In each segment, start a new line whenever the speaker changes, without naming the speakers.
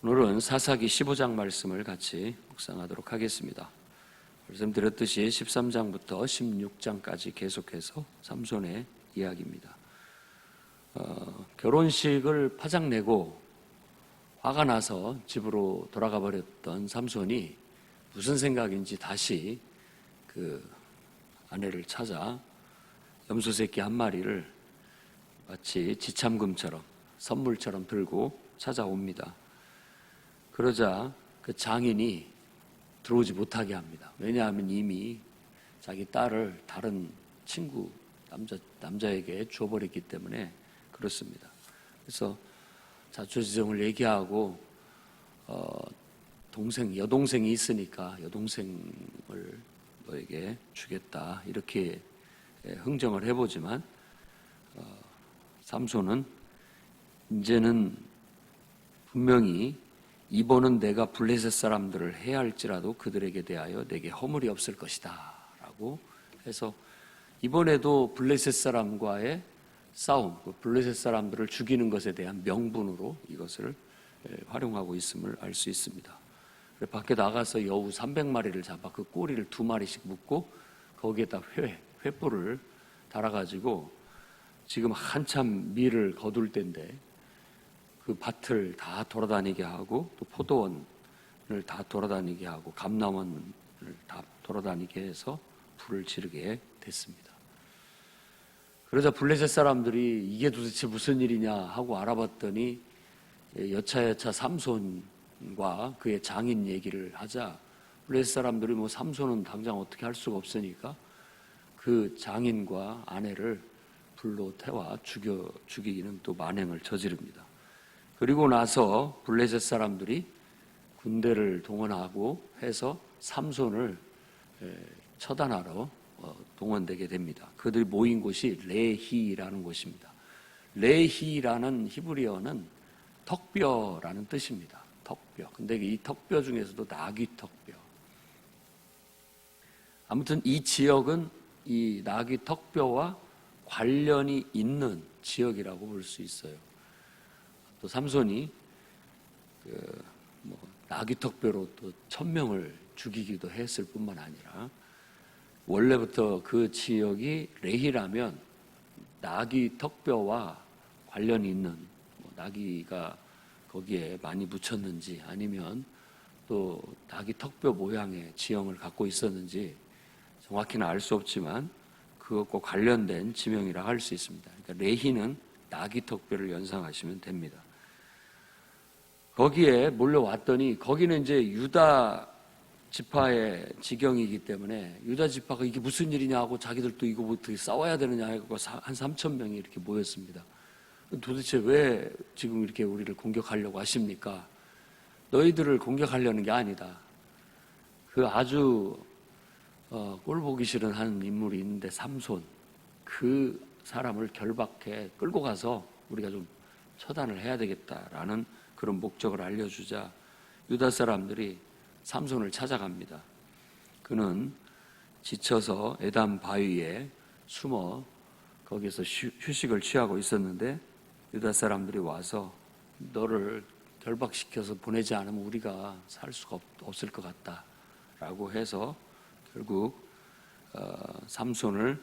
오늘은 사사기 15장 말씀을 같이 묵상하도록 하겠습니다. 말씀드렸듯이 13장부터 16장까지 계속해서 삼손의 이야기입니다. 결혼식을 파장내고 화가 나서 집으로 돌아가 버렸던 삼손이 무슨 생각인지 다시 그 아내를 찾아 염소 새끼 한 마리를 마치 지참금처럼 선물처럼 들고 찾아옵니다. 그러자 그 장인이 들어오지 못하게 합니다. 왜냐하면 이미 자기 딸을 다른 친구 남자에게 줘버렸기 때문에 그렇습니다. 그래서 자초지종을 얘기하고 여동생이 있으니까 여동생을 너에게 주겠다 이렇게 흥정을 해보지만 삼손은 이제는 분명히 이번은 내가 블레셋 사람들을 해할지라도 그들에게 대하여 내게 허물이 없을 것이다 라고 해서 이번에도 블레셋 사람과의 싸움, 블레셋 사람들을 죽이는 것에 대한 명분으로 이것을 활용하고 있음을 알 수 있습니다. 밖에 나가서 여우 300마리를 잡아 그 꼬리를 2마리씩 묶고 거기에다 횃불을 달아가지고 지금 한참 밀을 거둘 때인데 그 밭을 다 돌아다니게 하고 또 포도원을 다 돌아다니게 하고 감람원을 다 돌아다니게 해서 불을 지르게 됐습니다. 그러자 블레셋 사람들이 이게 도대체 무슨 일이냐 하고 알아봤더니 여차여차 삼손과 그의 장인 얘기를 하자 블레셋 사람들이 삼손은 당장 어떻게 할 수가 없으니까 그 장인과 아내를 불로 태워 죽이기는 또 만행을 저지릅니다. 그리고 나서 블레셋 사람들이 군대를 동원하고 해서 삼손을 처단하러 동원되게 됩니다. 그들이 모인 곳이 레히라는 곳입니다. 레히라는 히브리어는 턱뼈라는 뜻입니다. 턱뼈. 근데 이 턱뼈 중에서도 나귀 턱뼈. 아무튼 이 지역은 이 나귀 턱뼈와 관련이 있는 지역이라고 볼 수 있어요. 또 삼손이 나귀 턱뼈로 또 1000명을 죽이기도 했을 뿐만 아니라 원래부터 그 지역이 레히라면 나귀 턱뼈와 관련이 있는 나귀가 거기에 많이 묻혔는지 아니면 또 나귀 턱뼈 모양의 지형을 갖고 있었는지 정확히는 알 수 없지만 그것과 관련된 지명이라 할 수 있습니다. 그러니까 레히는 나귀 턱뼈를 연상하시면 됩니다. 거기에 몰려왔더니 거기는 이제 유다 지파의 지경이기 때문에 유다 지파가 이게 무슨 일이냐 하고 자기들도 이거 어떻게 싸워야 되느냐 하고 한 3,000명이 이렇게 모였습니다. 도대체 왜 지금 이렇게 우리를 공격하려고 하십니까? 너희들을 공격하려는 게 아니다. 그 아주 꼴 보기 싫은 한 인물이 있는데 삼손, 그 사람을 결박해 끌고 가서 우리가 좀 처단을 해야 되겠다라는 그런 목적을 알려주자 유다 사람들이 삼손을 찾아갑니다. 그는 지쳐서 에담 바위에 숨어 거기서 휴식을 취하고 있었는데 유다 사람들이 와서 너를 결박시켜서 보내지 않으면 우리가 살 수가 없을 것 같다라고 해서 결국 삼손을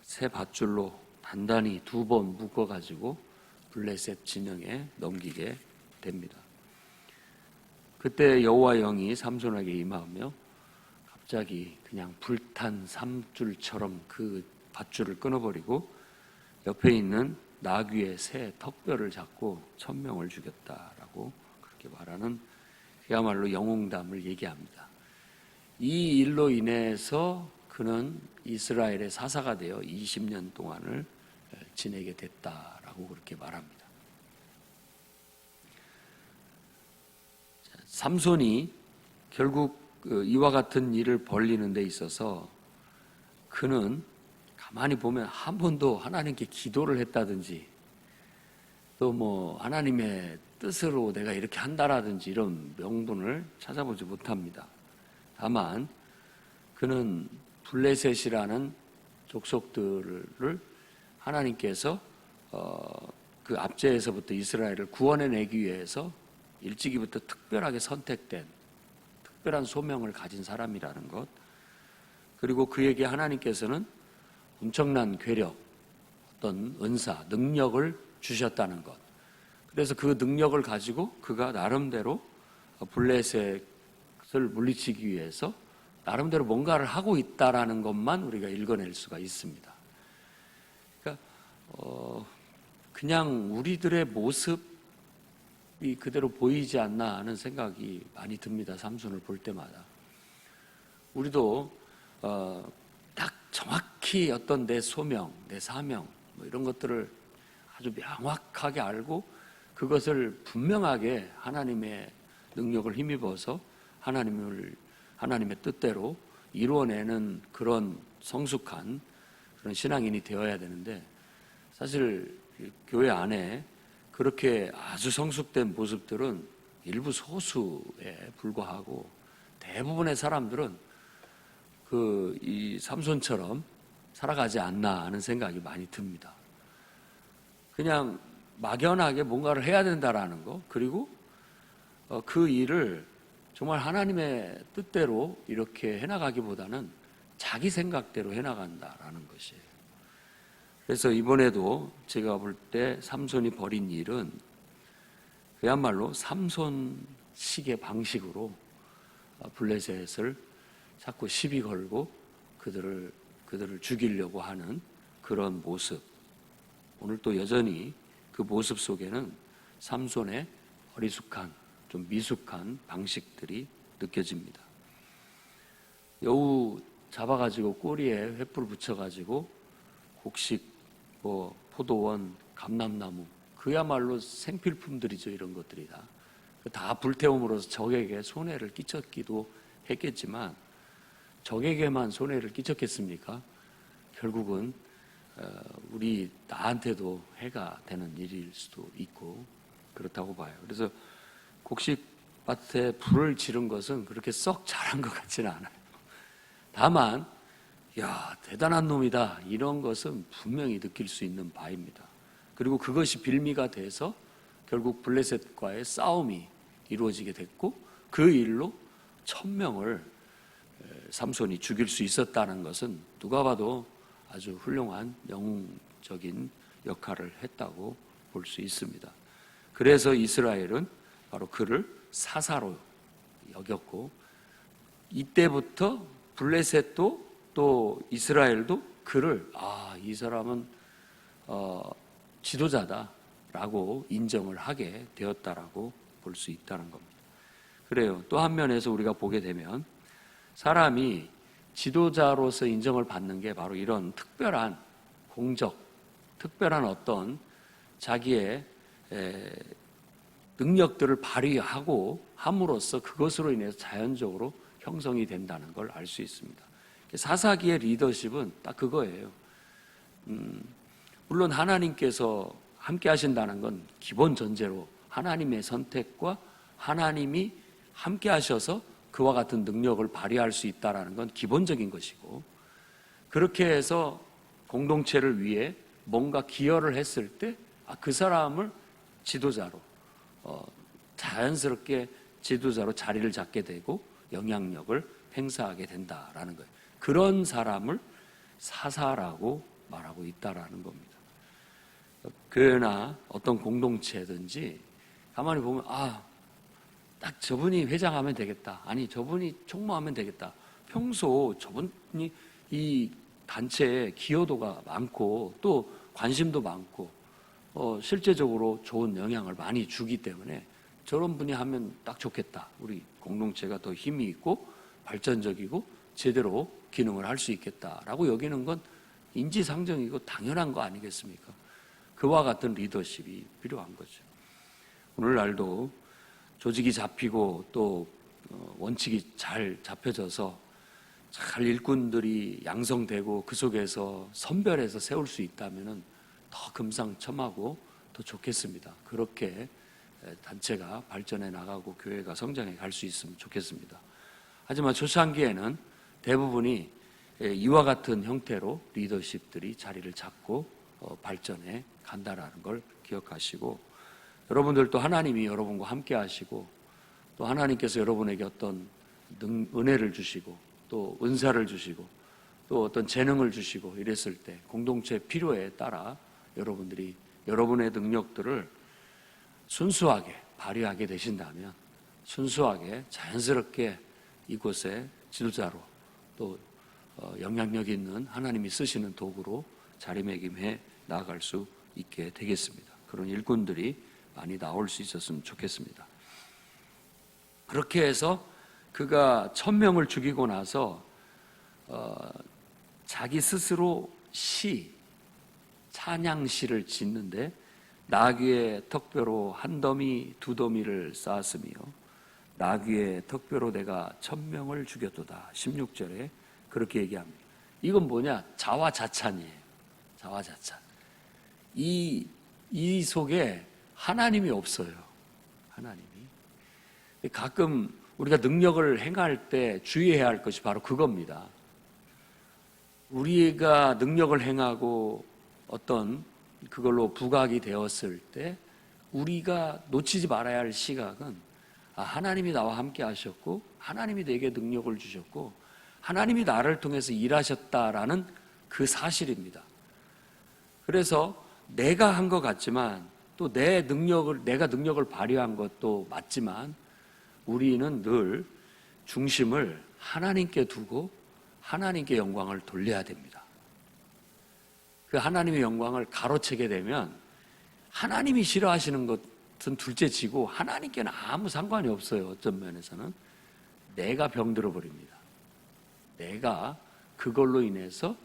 새 밧줄로 단단히 2번 묶어가지고 블레셋 진영에 넘기게 됩니다. 그때 여호와 영이 삼손에게 임하며 갑자기 그냥 불탄 삼줄처럼 그 밧줄을 끊어버리고 옆에 있는 나귀의 새 턱뼈를 잡고 1000명을 죽였다라고 그렇게 말하는 그야말로 영웅담을 얘기합니다. 이 일로 인해서 그는 이스라엘의 사사가 되어 20년 동안을 지내게 됐다라고 그렇게 말합니다. 삼손이 결국 이와 같은 일을 벌리는 데 있어서 그는 가만히 보면 한 번도 하나님께 기도를 했다든지 또 하나님의 뜻으로 내가 이렇게 한다라든지 이런 명분을 찾아보지 못합니다. 다만 그는 블레셋이라는 족속들을 하나님께서 그 압제에서부터 이스라엘을 구원해내기 위해서 일찍이부터 특별하게 선택된 특별한 소명을 가진 사람이라는 것, 그리고 그에게 하나님께서는 엄청난 괴력, 어떤 은사, 능력을 주셨다는 것. 그래서 그 능력을 가지고 그가 나름대로 블레셋을 물리치기 위해서 나름대로 뭔가를 하고 있다라는 것만 우리가 읽어낼 수가 있습니다. 그러니까 그냥 우리들의 모습이 그대로 보이지 않나 하는 생각이 많이 듭니다. 삼손을 볼 때마다. 우리도 딱 정확히 어떤 내 소명, 내 사명 뭐 이런 것들을 아주 명확하게 알고 그것을 분명하게 하나님의 능력을 힘입어서 하나님의 뜻대로 이루어내는 그런 성숙한 그런 신앙인이 되어야 되는데, 사실 교회 안에 그렇게 아주 성숙된 모습들은 일부 소수에 불과하고, 대부분의 사람들은 이 삼손처럼 살아가지 않나 하는 생각이 많이 듭니다. 그냥 막연하게 뭔가를 해야 된다라는 거, 그리고 그 일을 정말 하나님의 뜻대로 이렇게 해나가기보다는 자기 생각대로 해나간다라는 것이에요. 그래서 이번에도 제가 볼 때 삼손이 벌인 일은 그야말로 삼손식의 방식으로 블레셋을 자꾸 시비 걸고 그들을 죽이려고 하는 그런 모습. 오늘 또 여전히 그 모습 속에는 삼손의 어리숙한, 좀 미숙한 방식들이 느껴집니다. 여우 잡아가지고 꼬리에 횃불 붙여가지고 곡식, 포도원, 감람나무, 그야말로 생필품들이죠. 이런 것들이 다 불태움으로써 적에게 손해를 끼쳤기도 했겠지만, 적에게만 손해를 끼쳤겠습니까? 결국은 나한테도 해가 되는 일일 수도 있고 그렇다고 봐요. 그래서 곡식밭에 불을 지른 것은 그렇게 썩 잘한 것 같지는 않아요. 다만 대단한 놈이다, 이런 것은 분명히 느낄 수 있는 바입니다. 그리고 그것이 빌미가 돼서 결국 블레셋과의 싸움이 이루어지게 됐고, 그 일로 1000명을 삼손이 죽일 수 있었다는 것은 누가 봐도 아주 훌륭한 영웅적인 역할을 했다고 볼 수 있습니다. 그래서 이스라엘은 바로 그를 사사로 여겼고, 이때부터 블레셋도 또 이스라엘도 그를 이 사람은 지도자다라고 인정을 하게 되었다라고 볼 수 있다는 겁니다. 그래요. 또 한 면에서 우리가 보게 되면 사람이 지도자로서 인정을 받는 게 바로 이런 특별한 공적, 특별한 어떤 자기의 능력들을 발휘하고 함으로써 그것으로 인해서 자연적으로 형성이 된다는 걸 알 수 있습니다. 사사기의 리더십은 딱 그거예요. 물론 하나님께서 함께 하신다는 건 기본 전제로 하나님의 선택과 하나님이 함께 하셔서 그와 같은 능력을 발휘할 수 있다는 건 기본적인 것이고, 그렇게 해서 공동체를 위해 뭔가 기여를 했을 때 그 사람을 지도자로 자연스럽게 지도자로 자리를 잡게 되고 영향력을 행사하게 된다라는 거예요. 그런 사람을 사사라고 말하고 있다라는 겁니다. 교회나 어떤 공동체든지 가만히 보면 딱 저분이 회장하면 되겠다, 아니 저분이 총무하면 되겠다, 평소 저분이 이 단체에 기여도가 많고 또 관심도 많고 실제적으로 좋은 영향을 많이 주기 때문에 저런 분이 하면 딱 좋겠다, 우리 공동체가 더 힘이 있고 발전적이고 제대로 기능을 할 수 있겠다라고 여기는 건 인지상정이고 당연한 거 아니겠습니까? 그와 같은 리더십이 필요한 거죠. 오늘날도 조직이 잡히고 또 원칙이 잘 잡혀져서 잘 일꾼들이 양성되고 그 속에서 선별해서 세울 수 있다면 더 금상첨화고 더 좋겠습니다. 그렇게 단체가 발전해 나가고 교회가 성장해 갈 수 있으면 좋겠습니다. 하지만 초창기에는 대부분이 이와 같은 형태로 리더십들이 자리를 잡고 발전해 간다라는 걸 기억하시고, 여러분들도 하나님이 여러분과 함께 하시고 또 하나님께서 여러분에게 어떤 은혜를 주시고 또 은사를 주시고 또 어떤 재능을 주시고 이랬을 때 공동체 필요에 따라 여러분들이 여러분의 능력들을 순수하게 발휘하게 되신다면 순수하게 자연스럽게 이곳에 지도자로 또 영향력 있는 하나님이 쓰시는 도구로 자리매김해 나아갈 수 있게 되겠습니다. 그런 일꾼들이 많이 나올 수 있었으면 좋겠습니다. 그렇게 해서 그가 1000명을 죽이고 나서 자기 스스로 찬양시를 짓는데 나귀의 턱뼈로 한 더미 두 더미를 쌓았으며 나귀의 턱뼈로 내가 1000명을 죽였도다. 16절에 그렇게 얘기합니다. 이건 뭐냐? 자화자찬이에요. 자화자찬. 이 속에 하나님이 없어요. 하나님이. 가끔 우리가 능력을 행할 때 주의해야 할 것이 바로 그겁니다. 우리가 능력을 행하고 어떤 그걸로 부각이 되었을 때 우리가 놓치지 말아야 할 시각은 하나님이 나와 함께 하셨고 하나님이 내게 능력을 주셨고 하나님이 나를 통해서 일하셨다라는 그 사실입니다. 그래서 내가 한 것 같지만 또 내가 능력을 발휘한 것도 맞지만 우리는 늘 중심을 하나님께 두고 하나님께 영광을 돌려야 됩니다. 그 하나님의 영광을 가로채게 되면 하나님이 싫어하시는 것은 둘째치고 하나님께는 아무 상관이 없어요. 어떤 면에서는 내가 병들어 버립니다. 내가 그걸로 인해서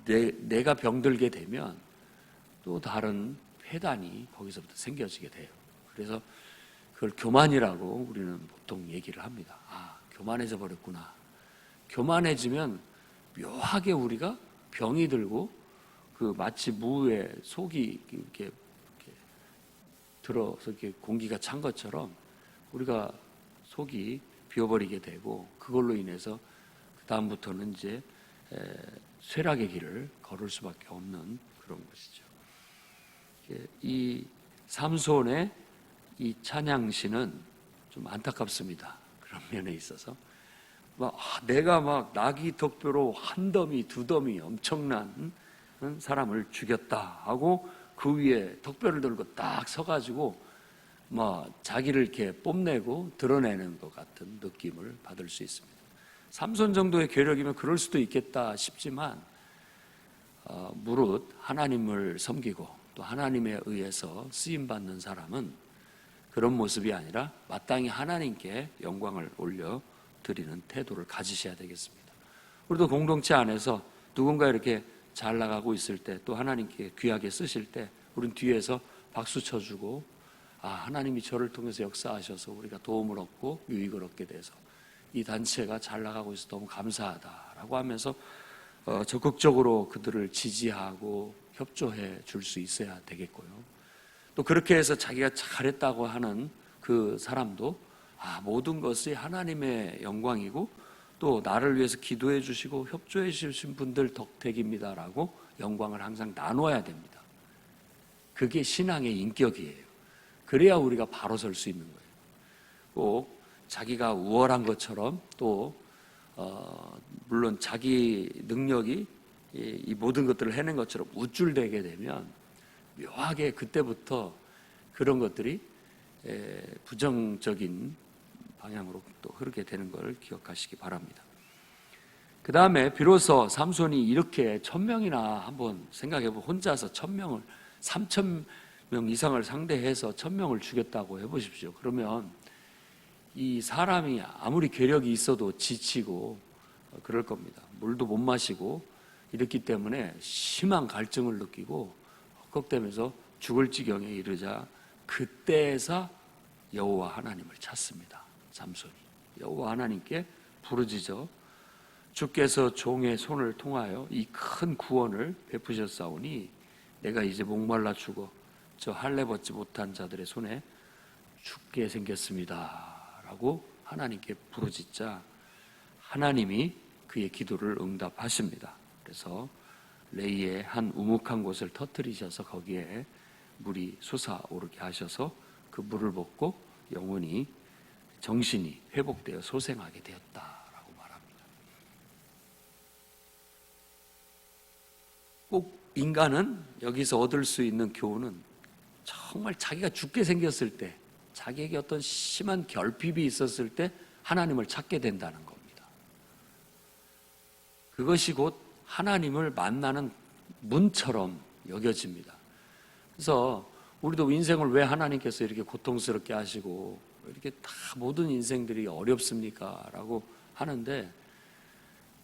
내가 병들게 되면 또 다른 폐단이 거기서부터 생겨지게 돼요. 그래서 그걸 교만이라고 우리는 보통 얘기를 합니다. 교만해져 버렸구나. 교만해지면 묘하게 우리가 병이 들고 마치 무에 속이 이렇게 들어서 이렇게 공기가 찬 것처럼 우리가 속이 비어버리게 되고 그걸로 인해서 그 다음부터는 이제 쇠락의 길을 걸을 수밖에 없는 그런 것이죠. 이 삼손의 이 찬양시는 좀 안타깝습니다. 그런 면에 있어서 내가 나귀 턱뼈로 한 더미 두 더미 엄청난 사람을 죽였다 하고 그 위에 턱뼈를 들고 딱 서가지고 자기를 이렇게 뽐내고 드러내는 것 같은 느낌을 받을 수 있습니다. 삼손 정도의 괴력이면 그럴 수도 있겠다 싶지만 무릇 하나님을 섬기고 또 하나님에 의해서 쓰임받는 사람은 그런 모습이 아니라 마땅히 하나님께 영광을 올려드리는 태도를 가지셔야 되겠습니다. 우리도 공동체 안에서 누군가 이렇게 잘 나가고 있을 때 또 하나님께 귀하게 쓰실 때 우린 뒤에서 박수 쳐주고 하나님이 저를 통해서 역사하셔서 우리가 도움을 얻고 유익을 얻게 돼서 이 단체가 잘 나가고 있어서 너무 감사하다라고 하면서 적극적으로 그들을 지지하고 협조해 줄 수 있어야 되겠고요. 또 그렇게 해서 자기가 잘했다고 하는 그 사람도 모든 것이 하나님의 영광이고 또 나를 위해서 기도해 주시고 협조해 주신 분들 덕택입니다라고 영광을 항상 나눠야 됩니다. 그게 신앙의 인격이에요. 그래야 우리가 바로 설 수 있는 거예요. 꼭 자기가 우월한 것처럼 또 물론 자기 능력이 이 모든 것들을 해낸 것처럼 우쭐대게 되면 묘하게 그때부터 그런 것들이 부정적인 방향으로 또 흐르게 되는 걸 기억하시기 바랍니다. 그 다음에 비로소 삼손이 이렇게 1000명이나 한번 생각해보면 혼자서 1000명을 3000명 이상을 상대해서 1000명을 죽였다고 해보십시오. 그러면 이 사람이 아무리 괴력이 있어도 지치고 그럴 겁니다. 물도 못 마시고 이랬기 때문에 심한 갈증을 느끼고 헉헉대면서 죽을 지경에 이르자 그때에서 여호와 하나님을 찾습니다. 삼손이 여호와 하나님께 부르짖어 주께서 종의 손을 통하여 이 큰 구원을 베푸셨사오니 내가 이제 목말라 죽어 저 할례 벗지 못한 자들의 손에 죽게 생겼습니다 라고 하나님께 부르짖자 하나님이 그의 기도를 응답하십니다. 그래서 레이의 한 우묵한 곳을 터뜨리셔서 거기에 물이 솟아오르게 하셔서 그 물을 먹고 영혼이 정신이 회복되어 소생하게 되었다라고 말합니다. 꼭 인간은 여기서 얻을 수 있는 교훈은 정말 자기가 죽게 생겼을 때, 자기에게 어떤 심한 결핍이 있었을 때 하나님을 찾게 된다는 겁니다. 그것이 곧 하나님을 만나는 문처럼 여겨집니다. 그래서 우리도 인생을 왜 하나님께서 이렇게 고통스럽게 하시고 이렇게 다 모든 인생들이 어렵습니까? 라고 하는데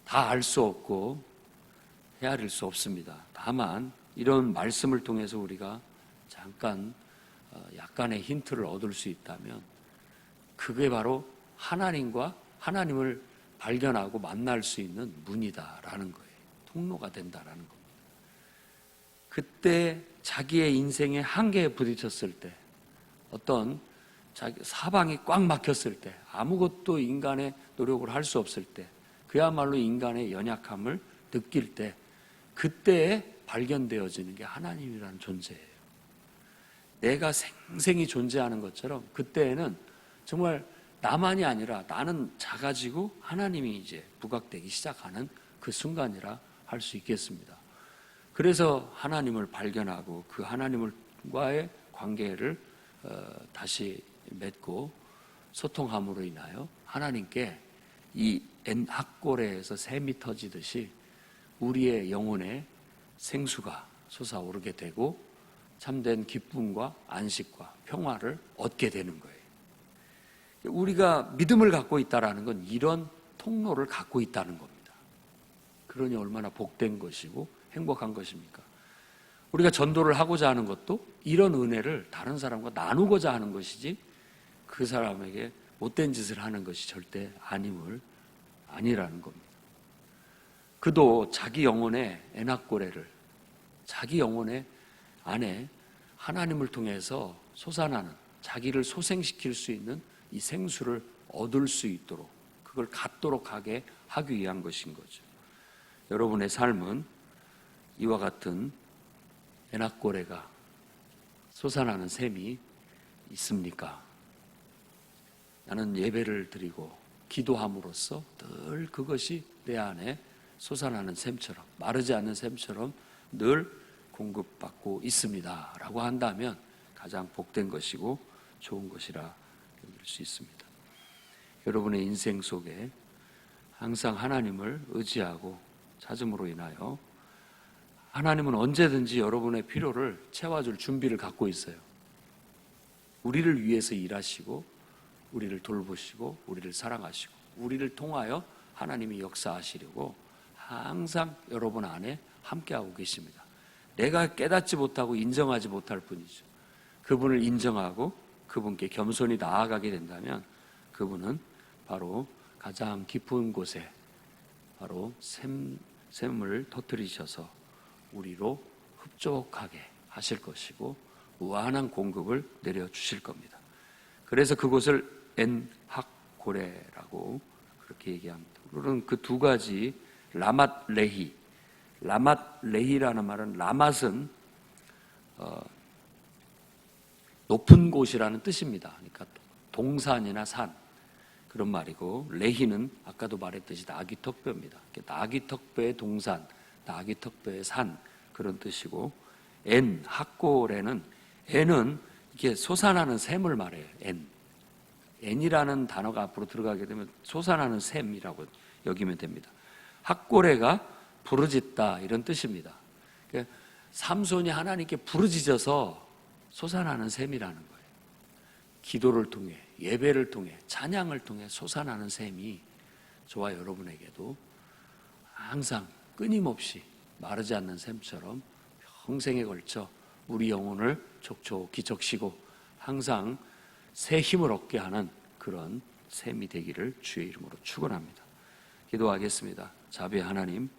다 알 수 없고 헤아릴 수 없습니다. 다만 이런 말씀을 통해서 우리가 잠깐 약간의 힌트를 얻을 수 있다면 그게 바로 하나님과 하나님을 발견하고 만날 수 있는 문이다라는 거예요. 통로가 된다라는 겁니다. 그때 자기의 인생의 한계에 부딪혔을 때, 어떤 사방이 꽉 막혔을 때, 아무것도 인간의 노력을 할 수 없을 때, 그야말로 인간의 연약함을 느낄 때, 그때에 발견되어지는 게 하나님이라는 존재예요. 내가 생생히 존재하는 것처럼 그때에는 정말 나만이 아니라 나는 작아지고 하나님이 이제 부각되기 시작하는 그 순간이라 할 수 있겠습니다. 그래서 하나님을 발견하고 그 하나님과의 관계를 다시 맺고 소통함으로 인하여 하나님께 이 학고레에서 샘이 터지듯이 우리의 영혼에 생수가 솟아오르게 되고 참된 기쁨과 안식과 평화를 얻게 되는 거예요. 우리가 믿음을 갖고 있다는 건 이런 통로를 갖고 있다는 겁니다. 그러니 얼마나 복된 것이고 행복한 것입니까? 우리가 전도를 하고자 하는 것도 이런 은혜를 다른 사람과 나누고자 하는 것이지 그 사람에게 못된 짓을 하는 것이 절대 아니라는 겁니다. 그도 자기 영혼의 에낙고레를, 자기 영혼의 안에 하나님을 통해서 솟아나는, 자기를 소생시킬 수 있는 이 생수를 얻을 수 있도록, 그걸 갖도록 하게 하기 위한 것인 거죠. 여러분의 삶은 이와 같은 에낙고레가 솟아나는 샘이 있습니까? 나는 예배를 드리고 기도함으로써 늘 그것이 내 안에 솟아나는 샘처럼, 마르지 않는 샘처럼 늘 공급받고 있습니다 라고 한다면 가장 복된 것이고 좋은 것이라 여길 수 있습니다. 여러분의 인생 속에 항상 하나님을 의지하고 찾음으로 인하여 하나님은 언제든지 여러분의 필요를 채워줄 준비를 갖고 있어요. 우리를 위해서 일하시고 우리를 돌보시고 우리를 사랑하시고 우리를 통하여 하나님이 역사하시려고 항상 여러분 안에 함께하고 계십니다. 내가 깨닫지 못하고 인정하지 못할 뿐이죠. 그분을 인정하고 그분께 겸손히 나아가게 된다면 그분은 바로 가장 깊은 곳에 바로 샘을 터뜨리셔서 우리로 흡족하게 하실 것이고 무한한 공급을 내려주실 겁니다. 그래서 그곳을 엔학고레라고 그렇게 얘기합니다. 그런 그 두 가지 라맛레히, 라맛레히라는 말은 라맛은 높은 곳이라는 뜻입니다. 그러니까 동산이나 산 그런 말이고, 레히는 아까도 말했듯이 나귀턱뼈입니다. 나귀턱뼈의 동산, 나귀턱뼈의 산 그런 뜻이고, 학고레는 N은 이게 솟아나는 샘을 말해요. N이라는 단어가 앞으로 들어가게 되면 솟아나는 샘이라고 여기면 됩니다. 학고레가 부르짖다 이런 뜻입니다. 그러니까 삼손이 하나님께 부르짖어서 솟아나는 샘이라는 거예요. 기도를 통해, 예배를 통해, 찬양을 통해 솟아나는 샘이 저와 여러분에게도 항상 끊임없이 마르지 않는 샘처럼 평생에 걸쳐 우리 영혼을 촉촉히 적시고 항상 새 힘을 얻게 하는 그런 샘이 되기를 주의 이름으로 축원합니다. 기도하겠습니다. 자비의 하나님,